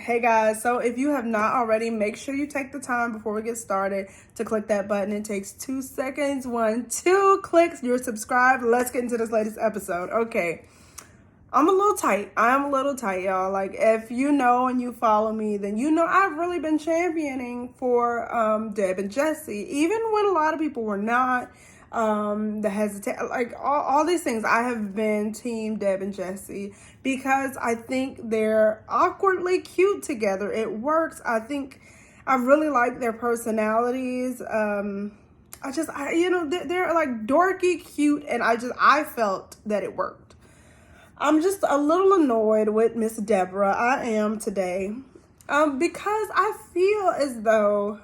Hey guys, so if you have not already, make sure you take the time before we get started to click that button. It takes 2 seconds. 1, 2 clicks, you're subscribed. Let's get into this latest episode. Okay, I'm a little tight. I'm a little tight, y'all. Like, if you know and you follow me, then you know I've really been championing for Deb and Jesse, even when a lot of people were not. The hesitate, like all these things. I have been team Deb and Jesse because I think they're awkwardly cute together. It works. I think I really like their personalities. They're like dorky cute, and I felt that it worked. I'm just a little annoyed with Miss Deborah. I am today, because I feel as though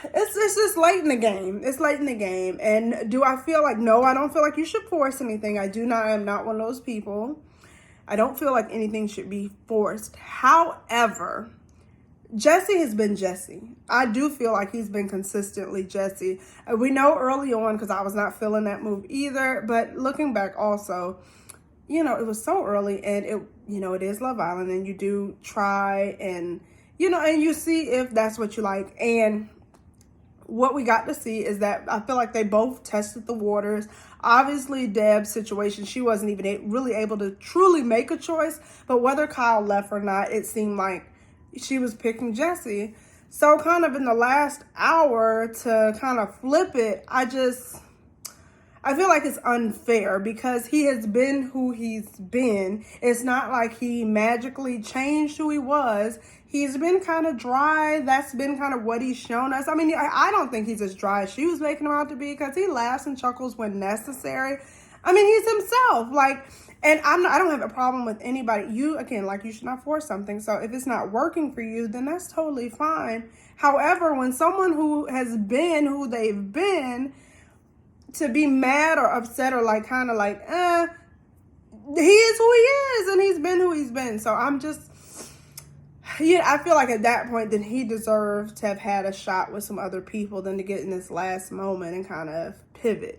it's just late in the game. It's late in the game. And do I feel like, no, I don't feel like you should force anything. I am not one of those people. I don't feel like anything should be forced. However, Jesse has been Jesse. I do feel like he's been consistently Jesse. We know early on, because I was not feeling that move either. But looking back also, it was so early, and it is Love Island, and you do try and you see if that's what you like. And what we got to see is that I feel like they both tested the waters. Obviously, Deb's situation, she wasn't even really able to truly make a choice. But whether Kyle left or not, it seemed like she was picking Jesse. So kind of in the last hour to kind of flip it, I feel like it's unfair because he has been who he's been. It's not like he magically changed who he was. He's been kind of dry. That's been kind of what he's shown us. I mean, I don't think he's as dry as she was making him out to be, because he laughs and chuckles when necessary. I mean, he's himself. And I don't have a problem with anybody. You should not force something. So if it's not working for you, then that's totally fine. However, when someone who has been who they've been, to be mad or upset or he is who he is, and he's been who he's been. So I feel like at that point, then he deserved to have had a shot with some other people than to get in this last moment and kind of pivot.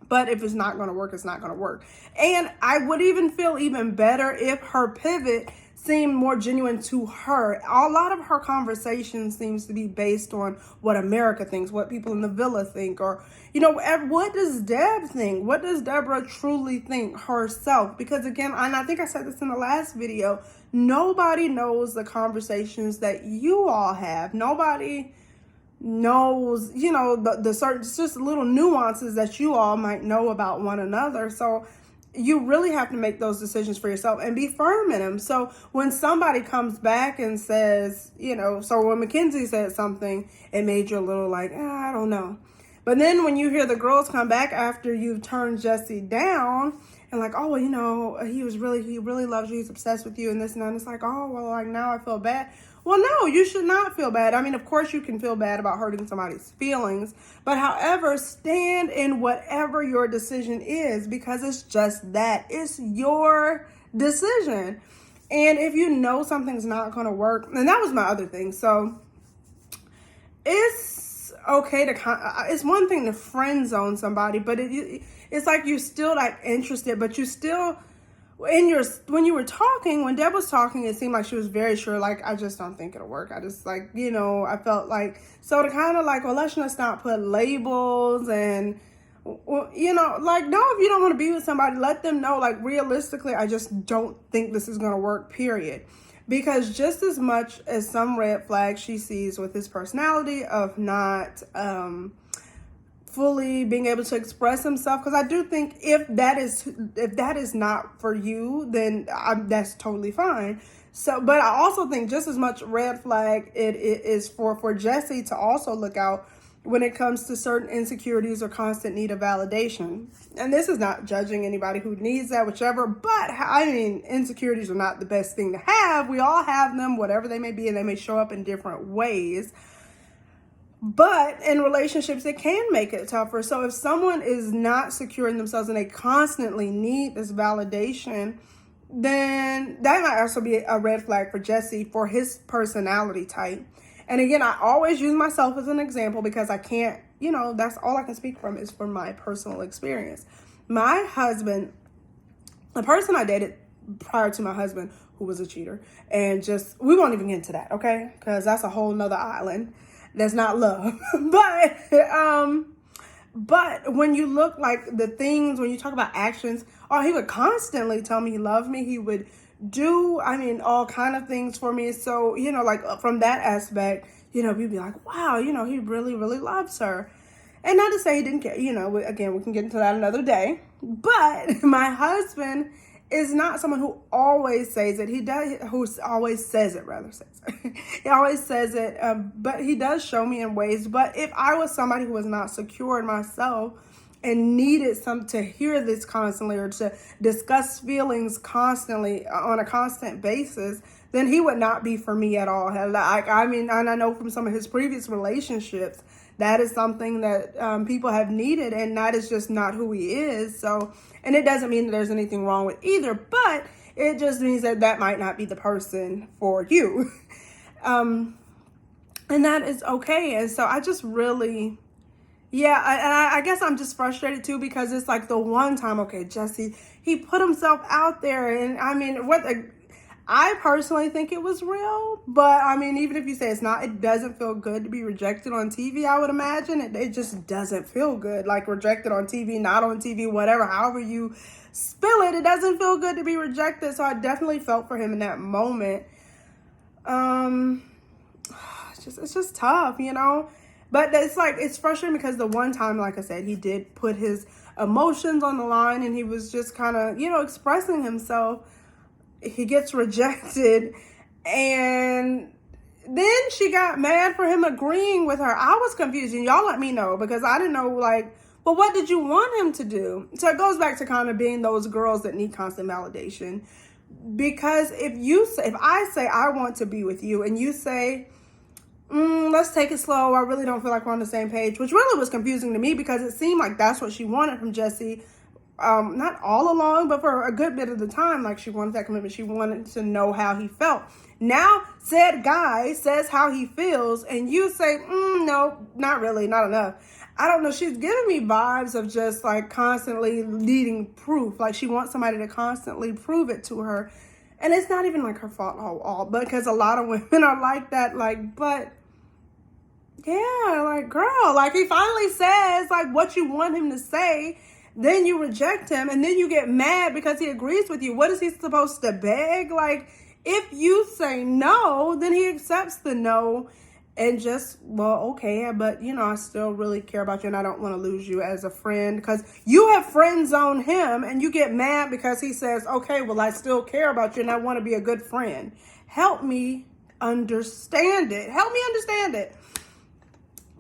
But if it's not going to work, it's not going to work. And I would even feel even better if her pivot seemed more genuine to her. A lot of her conversation seems to be based on what America thinks, what people in the villa think, or, what does Deb think? What does Deborah truly think herself? Because again, and I think I said this in the last video, nobody knows the conversations that you all have. Nobody knows, the certain, just little nuances that you all might know about one another. So you really have to make those decisions for yourself and be firm in them. So when somebody comes back and says, so when Mackenzie said something, it made you a little like, I don't know. But then when you hear the girls come back after you've turned Jesse down and like, oh, he really loves you. He's obsessed with you and this and that. And it's like, oh, well, like now I feel bad. Well, no, you should not feel bad. I mean, of course you can feel bad about hurting somebody's feelings, but however, stand in whatever your decision is, because it's just that. It's your decision. And if you know something's not going to work, and that was my other thing. So it's okay it's one thing to friend zone somebody, but it's like you're still like interested, but you still, when you were talking, when Deb was talking, it seemed like she was very sure, like, I just don't think it'll work. I just I felt like, so to kind of like, well, let's just not put labels and, no, if you don't want to be with somebody, let them know, like, realistically, I just don't think this is going to work, period. Because just as much as some red flags she sees with his personality of not, fully being able to express himself, because I do think if that is not for you, then that's totally fine. So, but I also think just as much red flag it is for Jesse to also look out when it comes to certain insecurities or constant need of validation. And this is not judging anybody who needs that, whichever, but I mean, insecurities are not the best thing to have. We all have them, whatever they may be, and they may show up in different ways. But in relationships, it can make it tougher. So if someone is not secure in themselves and they constantly need this validation, then that might also be a red flag for Jesse for his personality type. And again, I always use myself as an example because I can't, that's all I can speak from is from my personal experience. My husband, the person I dated prior to my husband, who was a cheater. And just, we won't even get into that, okay? Because that's a whole nother island. That's not love. But when you look like the things, when you talk about actions, oh, he would constantly tell me he loved me. He would do, all kind of things for me. So, like from that aspect, we'd be like, wow, he really, really loves her. And not to say he didn't care, again, we can get into that another day. But my husband is not someone who always says it. He always says it. He always says it, but he does show me in ways. But if I was somebody who was not secure in myself and needed to hear this constantly or to discuss feelings constantly on a constant basis, then he would not be for me at all. And I know from some of his previous relationships, that is something that people have needed, and that is just not who he is. So, and it doesn't mean that there's anything wrong with either, but it just means that might not be the person for you. And that is okay. And so I just really, I guess I'm just frustrated too, because it's like the one time, okay, Jesse, he put himself out there, and I personally think it was real, but even if you say it's not, it doesn't feel good to be rejected on TV, I would imagine. It just doesn't feel good, like rejected on TV, not on TV, whatever, however you spill it, it doesn't feel good to be rejected. So I definitely felt for him in that moment. It's just tough, but it's frustrating because the one time, like I said, he did put his emotions on the line and he was just kind of, expressing himself. He gets rejected, and then she got mad for him agreeing with her. I was confused, and y'all let me know, because I didn't know, well, what did you want him to do? So it goes back to kind of being those girls that need constant validation. Because if I say I want to be with you, and you say, let's take it slow, I really don't feel like we're on the same page, which really was confusing to me, because it seemed like that's what she wanted from Jesse. Not all along, but for a good bit of the time, like she wanted that commitment. She wanted to know how he felt. Now, said guy says how he feels, and you say, no, not really, not enough. I don't know. She's giving me vibes of just like constantly needing proof. Like she wants somebody to constantly prove it to her. And it's not even like her fault all, because a lot of women are like that. But yeah, girl, he finally says what you want him to say. Then you reject him, and then you get mad because he agrees with you. What is he supposed to beg? If you say no, then he accepts the no and just, well, okay, but, I still really care about you, and I don't want to lose you as a friend, because you have friend zoned him, and you get mad because he says, okay, well, I still care about you, and I want to be a good friend. Help me understand it.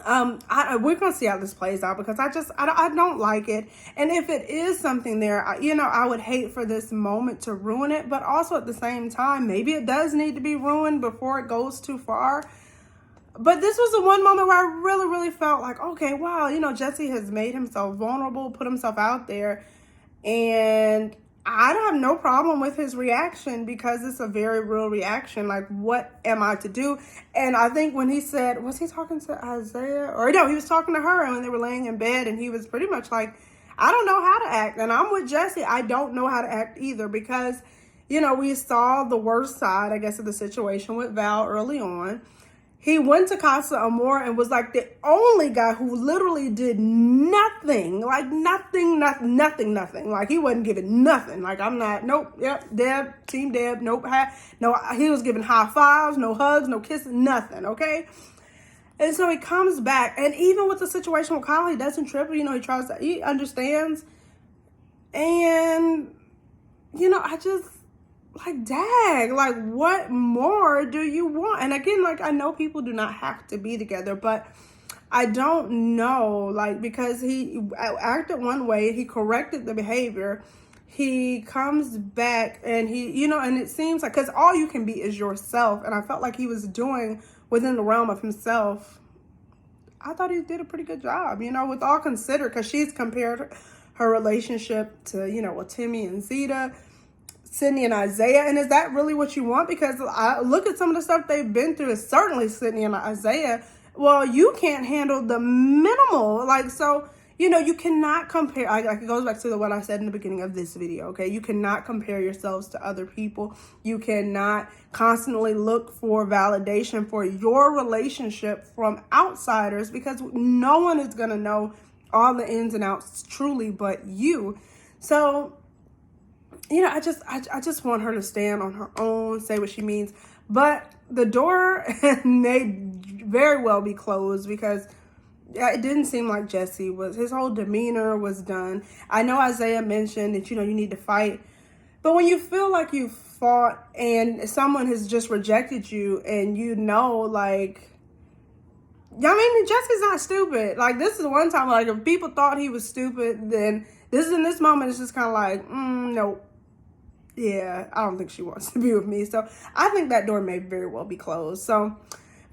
We're going to see how this plays out, because I don't like it. And if it is something there, I would hate for this moment to ruin it. But also at the same time, maybe it does need to be ruined before it goes too far. But this was the one moment where I really, really felt like, okay, wow, Jesse has made himself vulnerable, put himself out there. And I don't have no problem with his reaction, because it's a very real reaction. What am I to do? And I think when he said, was he talking to Isaiah? Or no, he was talking to her, and when they were laying in bed, and he was pretty much like, I don't know how to act. And I'm with Jesse. I don't know how to act either, because, we saw the worst side, I guess, of the situation with Val early on. He went to Casa Amor and was the only guy who literally did nothing, nothing. He wasn't giving nothing. I'm not, nope, yep, Deb, team Deb, nope. No, he was giving high fives, no hugs, no kisses, nothing, okay? And so he comes back, and even with the situation with Kyle, he doesn't trip, he understands. And, I just, dag, what more do you want? And again, I know people do not have to be together, but I don't know, because he acted one way, he corrected the behavior, he comes back, and he, and it seems because all you can be is yourself, and I felt like he was doing within the realm of himself. I thought he did a pretty good job, with all considered, because she's compared her relationship to, with Timmy and Zeta, Sydney and Isaiah. And is that really what you want? Because I look at some of the stuff they've been through, is certainly Sydney and Isaiah. Well, you can't handle the minimal. So, you cannot compare. Like it goes back to what I said in the beginning of this video, okay? You cannot compare yourselves to other people. You cannot constantly look for validation for your relationship from outsiders, because no one is going to know all the ins and outs truly but you. So, I just want her to stand on her own, say what she means. But the door may very well be closed, because it didn't seem like his whole demeanor was done. I know Isaiah mentioned that, you need to fight. But when you feel like you fought and someone has just rejected you, and like, Jesse's not stupid. Like, this is one time, like, if people thought he was stupid, then in this moment, it's just kind of like, no. Yeah, I don't think she wants to be with me. So I think that door may very well be closed. So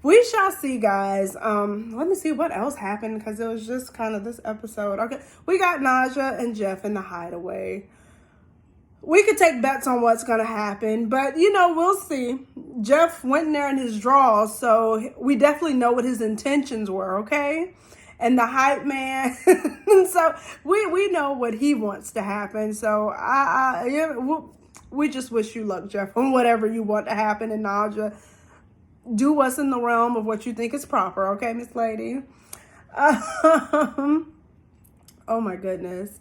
we shall see, guys. Let me see what else happened, because it was just kind of this episode. Okay, we got Naja and Jeff in the hideaway. We could take bets on what's going to happen, but, we'll see. Jeff went in there in his drawers, so we definitely know what his intentions were, okay? And the hype man, so we know what he wants to happen. So we just wish you luck, Jeff, on whatever you want to happen. And Naja, do what's in the realm of what you think is proper, okay, Miss Lady? Oh my goodness.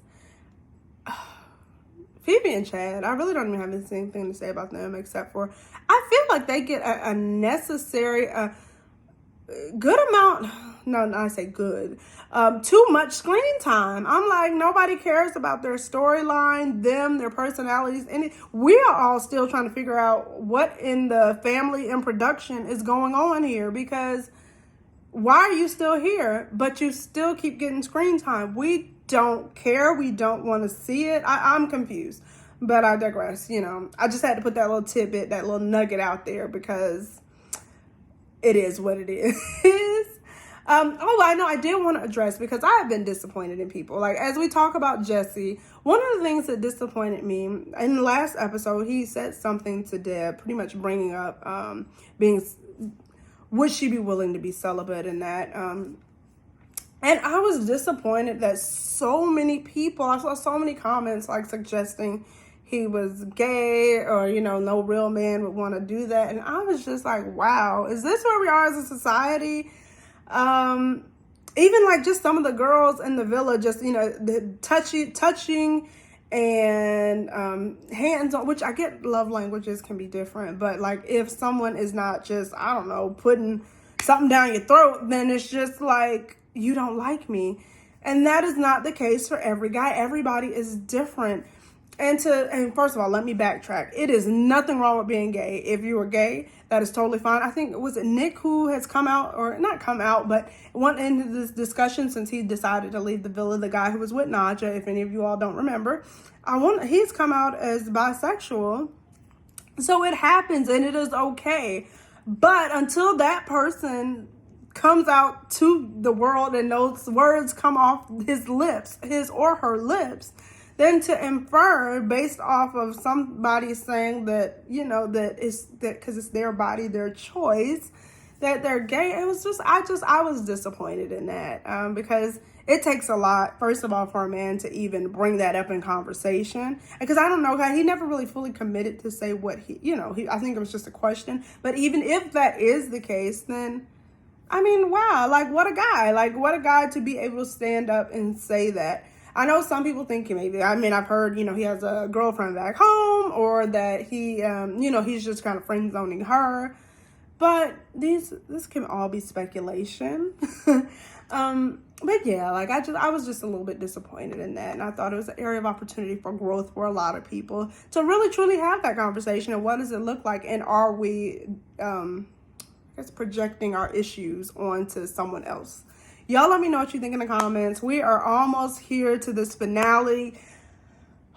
Phoebe and Chad, I really don't even have anything to say about them, except for I feel like they get a necessary, good amount, I say good, too much screen time. I'm like, nobody cares about their storyline, their personalities, and we are all still trying to figure out what in the family and production is going on here, because why are you still here, but you still keep getting screen time? We don't care. We don't want to see it. I'm confused, but I digress. I just had to put that little tidbit, that little nugget out there, because it is what it is. I know I did want to address, because I have been disappointed in people. Like, as we talk about Jesse, one of the things that disappointed me in the last episode, he said something to Deb, pretty much bringing up would she be willing to be celibate, and that. And I was disappointed that so many people, I saw so many comments like suggesting he was gay, or, no real man would want to do that. And I was just like, wow, is this where we are as a society? Even like just some of the girls in the villa, just, the touching and hands on, which I get love languages can be different. But like, if someone is not just, I don't know, putting something down your throat, then it's just like, you don't like me. And that is not the case for every guy. Everybody is different. And first of all, let me backtrack. It is nothing wrong with being gay. If you are gay, that is totally fine. I think, was it Nick who has come out, or not come out, but went into this discussion since he decided to leave the villa, the guy who was with Naja, if any of you all don't remember. He's come out as bisexual. So it happens, and it is okay. But until that person comes out to the world and those words come off his or her lips, then to infer based off of somebody saying that, that because it's their body, their choice, that they're gay, it was just, I was disappointed in that, because it takes a lot, first of all, for a man to even bring that up in conversation, because I don't know, he never really fully committed to say what I think it was just a question. But even if that is the case, then I mean, wow, like what a guy to be able to stand up and say that. I know some people think I've heard, he has a girlfriend back home, or that he, he's just kind of friend zoning her. But this can all be speculation. But yeah, like I was just a little bit disappointed in that. And I thought it was an area of opportunity for growth for a lot of people to really truly have that conversation. And what does it look like? And are we, projecting our issues onto someone else? Y'all let me know what you think in the comments. We are almost here to this finale.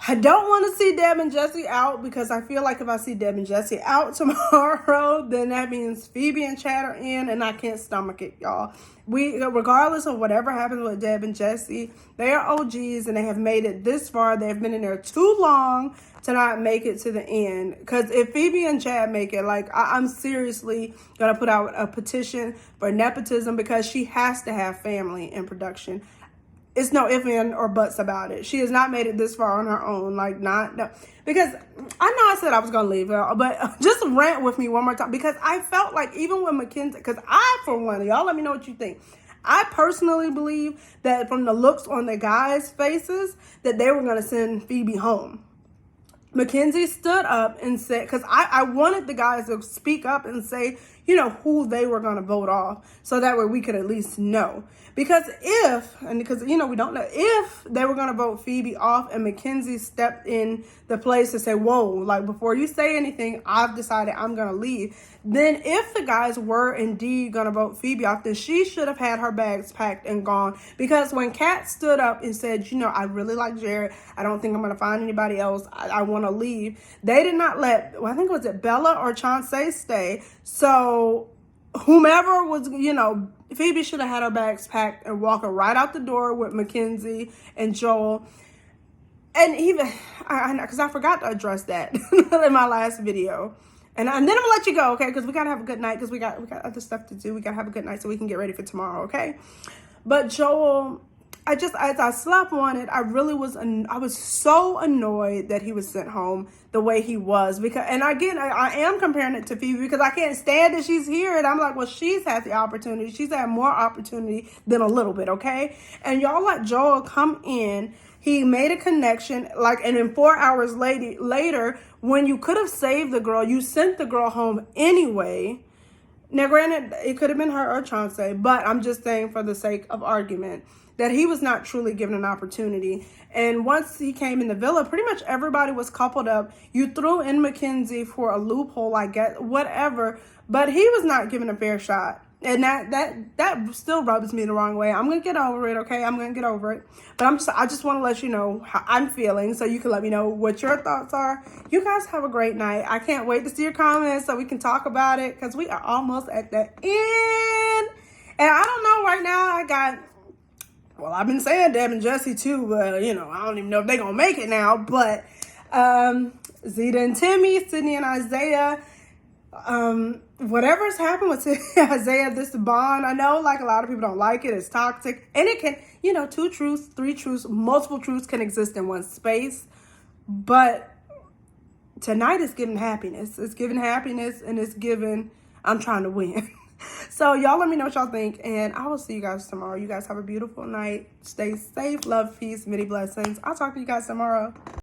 I don't want to see Deb and Jesse out, because I feel like if I see Deb and Jesse out tomorrow, then that means Phoebe and Chad are in, and I can't stomach it, y'all. Regardless of whatever happens with Deb and Jesse, they are OGs, and they have made it this far. They've been in there too long to not make it to the end. Because if Phoebe and Chad make it, like, I'm seriously going to put out a petition for nepotism, because she has to have family in production. It's no ifs and or buts about it. She has not made it this far on her own. Like, not, no. Because I know I said I was going to leave her, but just rant with me one more time. Because I felt like even with Mackenzie, because I, for one, y'all let me know what you think. I personally believe that from the looks on the guys' faces, that they were going to send Phoebe home. Mackenzie stood up and said, because I wanted the guys to speak up and say, you know, who they were going to vote off. So that way we could at least know. Because because, you know, we don't know, if they were going to vote Phoebe off and Mackenzie stepped in the place to say, whoa, like, before you say anything, I've decided I'm going to leave. Then if the guys were indeed going to vote Phoebe off, then she should have had her bags packed and gone. Because when Kat stood up and said, you know, I really like Jared, I don't think I'm going to find anybody else, I want to leave, they did not let, well, I think it was Bella or Chauncey stay. So whomever was, you know, Phoebe should have had her bags packed and walking right out the door with Mackenzie and Joel. And even, because I forgot to address that in my last video. And then I'm going to let you go, okay? Because we got to have a good night, because we got other stuff to do. We got to have a good night so we can get ready for tomorrow, okay? But Joel, as I slept on it, I was so annoyed that he was sent home the way he was. Because, and again, I am comparing it to Phoebe because I can't stand that she's here. And I'm like, well, she's had the opportunity. She's had more opportunity than a little bit, okay? And y'all let Joel come in. He made a connection, like, and then 4 hours later, when you could have saved the girl, you sent the girl home anyway. Now, granted, it could have been her or Chauncey, but I'm just saying for the sake of argument that he was not truly given an opportunity. And once he came in the villa, pretty much everybody was coupled up. You threw in Mackenzie for a loophole, I guess, whatever, but he was not given a fair shot. And that still rubs me the wrong way. I'm going to get over it, okay? I'm going to get over it. But I just want to let you know how I'm feeling so you can let me know what your thoughts are. You guys have a great night. I can't wait to see your comments so we can talk about it because we are almost at the end. And I don't know, right now I've been saying Deb and Jesse too, but, you know, I don't even know if they're going to make it now. But Zeta and Timmy, Sydney and Isaiah, whatever's happened with Isaiah, this bond, I know like a lot of people don't like it. It's toxic. And it can, you know, 2 truths, 3 truths, multiple truths can exist in one space. But tonight is giving happiness. It's giving happiness and it's giving, I'm trying to win. So y'all let me know what y'all think. And I will see you guys tomorrow. You guys have a beautiful night. Stay safe. Love, peace, many blessings. I'll talk to you guys tomorrow.